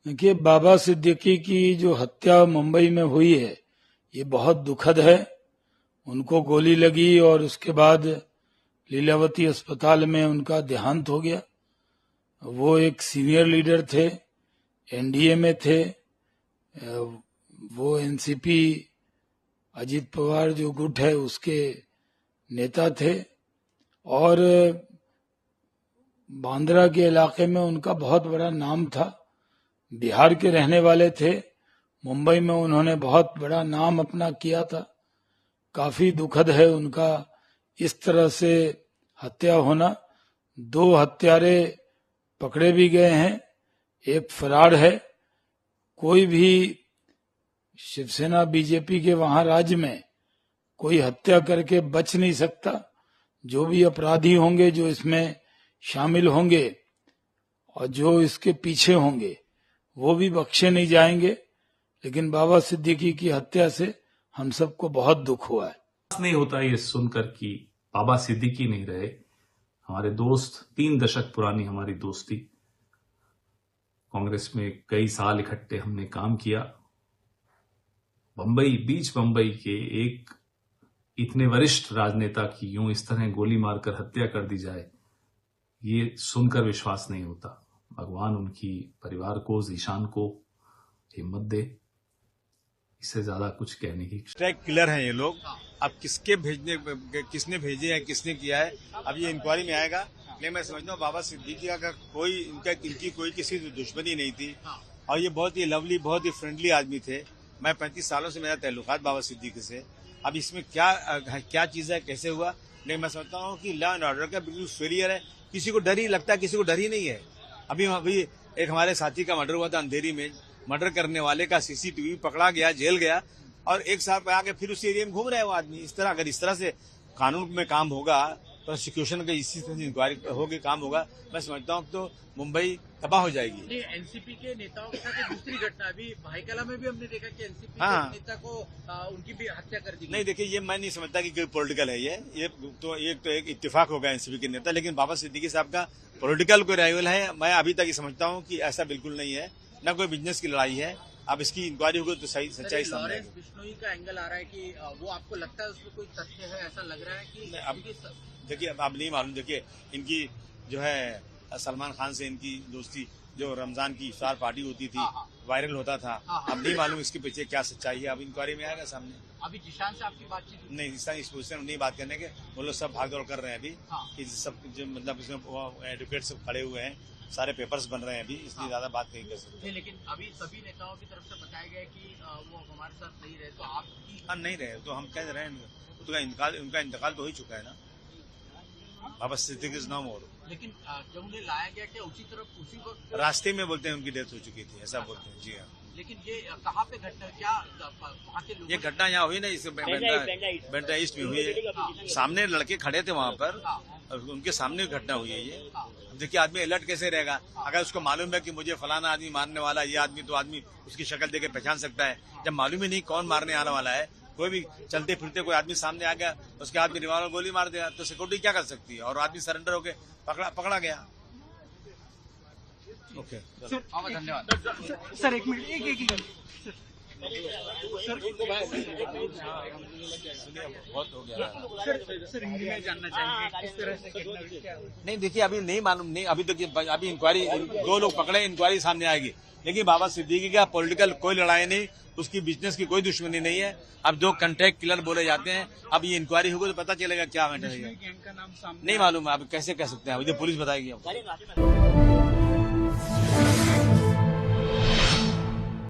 देखिए, बाबा सिद्दीकी की जो हत्या मुंबई में हुई है ये बहुत दुखद है। उनको गोली लगी और उसके बाद लीलावती अस्पताल में उनका देहांत हो गया। वो एक सीनियर लीडर थे, एनडीए में थे। वो एनसीपी अजीत पवार जो गुट है उसके नेता थे और बांद्रा के इलाके में उनका बहुत बड़ा नाम था। बिहार के रहने वाले थे, मुंबई में उन्होंने बहुत बड़ा नाम अपना किया था। काफी दुखद है उनका इस तरह से हत्या होना। 2 हत्यारे पकड़े भी गए हैं, एक फरार है। कोई भी शिवसेना बीजेपी के वहां राज्य में कोई हत्या करके बच नहीं सकता। जो भी अपराधी होंगे, जो इसमें शामिल होंगे और जो इसके पीछे होंगे, वो भी बख्शे नहीं जाएंगे। लेकिन बाबा सिद्दीकी की हत्या से हम सबको बहुत दुख हुआ है। नहीं होता ये सुनकर कि बाबा सिद्दीकी नहीं रहे, हमारे दोस्त। 3 दशक पुरानी हमारी दोस्ती, कांग्रेस में कई साल इकट्ठे हमने काम किया। बीच बंबई के एक इतने वरिष्ठ राजनेता की यूं इस तरह गोली मारकर हत्या कर दी जाए, ये सुनकर विश्वास नहीं होता। भगवान उनकी परिवार को, जीशान को हिम्मत दे। इससे ज्यादा कुछ कहने की। ट्रैक किलर हैं ये लोग। अब किसने भेजे हैं, किसने किया है, अब ये इंक्वायरी में आएगा। लेकिन मैं समझता हूँ बाबा सिद्दीकी का इनकी कोई किसी से दुश्मनी नहीं थी और ये बहुत ही लवली, बहुत ही फ्रेंडली आदमी थे। मैं 35 सालों से मेरा ताल्लुकात बाबा सिद्दीकी से। अब इसमें क्या चीज है, कैसे हुआ, लेकिन मैं समझता हूँ कि लॉ एंड ऑर्डर का बिल्कुल फेलियर है। किसी को डर ही लगता है, किसी को डर ही नहीं है। अभी एक हमारे साथी का मर्डर हुआ था अंधेरी में। मर्डर करने वाले का सीसीटीवी पकड़ा गया, जेल गया और 1 साल पे आके फिर उस एरिया में घूम रहा है वो आदमी। अगर इस तरह से कानून में काम होगा, प्रोसिक्यूशन का इसी तरह से इंक्वायरी होकर काम होगा, मैं समझता हूँ तो मुंबई तबाह हो जाएगी। एनसीपी के नेताओं के साथ दूसरी घटना अभी भाईकला में भी हमने देखा कि एनसीपी के नेता को उनकी भी हत्या कर दी। नहीं, देखिए, ये मैं नहीं समझता कि कोई पॉलिटिकल है। ये तो एक इत्तेफाक होगा एनसीपी के नेता, लेकिन बाबा सिद्दीकी साहब का पॉलिटिकल कोई राइवल है, मैं अभी तक समझता हूँ कि ऐसा बिल्कुल नहीं है। न कोई बिजनेस की लड़ाई है। अब इसकी इंक्वायरी होगी तो सही सच्चाई सामने आएगी। बिश्नोई का एंगल आ रहा है कि वो आपको लगता है उसमें कोई तथ्य है, ऐसा लग रहा है कि अब देखिए, अब नहीं मालूम। देखिए, इनकी जो है सलमान खान से इनकी दोस्ती, जो रमजान की इफ्तार पार्टी होती थी, वायरल होता था। अब नहीं मालूम इसके पीछे क्या सच्चाई है, अब इंक्वायरी में आएगा सामने। अभी जिशान से आपकी बातचीत नहीं, इस पोजिशन में नहीं बात करने के। वो लोग सब भागदौड़ कर रहे हैं अभी। इस सब जो मतलब इसमें एडवोकेट सब खड़े हुए हैं, सारे पेपर्स बन रहे हैं अभी, इसलिए ज्यादा बात नहीं कर सकते। लेकिन अभी सभी नेताओं की तरफ से बताया गया कि वो हमारे साथ नहीं रहे, तो आपकी नहीं रहे तो हम कह रहे हैं उनका इंतकाल तो हो ही चुका है ना। बाबा सिद्दीकी इज नो मोर। लेकिन जब उन्हें लाया गया, क्या उसी वक्त रास्ते में बोलते हैं उनकी डेथ हो चुकी थी, ऐसा बोलते हैं। जी हाँ। लेकिन ये कहाँ पे घटना, क्या वहाँ के लोग? ये घटना यहाँ हुई ना, इसे बेंड्रा ईस्ट में हुई है। सामने लड़के खड़े थे वहाँ पर, उनके सामने घटना हुई है ये। देखिए, आदमी अलर्ट कैसे रहेगा? अगर उसको मालूम है कि मुझे फलाना आदमी मारने वाला है, ये आदमी, तो आदमी उसकी शक्ल देके पहचान सकता है। जब मालूम ही नहीं कौन मारने आने वाला है, कोई भी चलते फिरते कोई आदमी सामने आ गया, उसके हाथ में रिवॉल्वर गोली मार दिया, तो सिक्योरिटी क्या कर सकती है? और आदमी सरेंडर होके पकड़ा गया। ओके धन्यवाद सर। 1 मिनट, एक बहुत हो गया सर, हिंदी में जानना चाहेंगे किस तरह से घटना? नहीं, देखिए, अभी नहीं मालूम, नहीं अभी तक। अभी इंक्वायरी, 2 लोग पकड़े, इंक्वायरी सामने आएगी। लेकिन बाबा सिद्दीकी का पॉलिटिकल कोई लड़ाई नहीं, उसकी बिजनेस की कोई दुश्मनी नहीं है। अब 2 कॉन्ट्रैक्ट किलर बोले जाते हैं, अब ये इंक्वायरी होगी तो पता चलेगा क्या मैटर है। गैंग का नाम सामने नहीं मालूम, अब कैसे कह सकते हैं, अभी तो पुलिस बताएगी।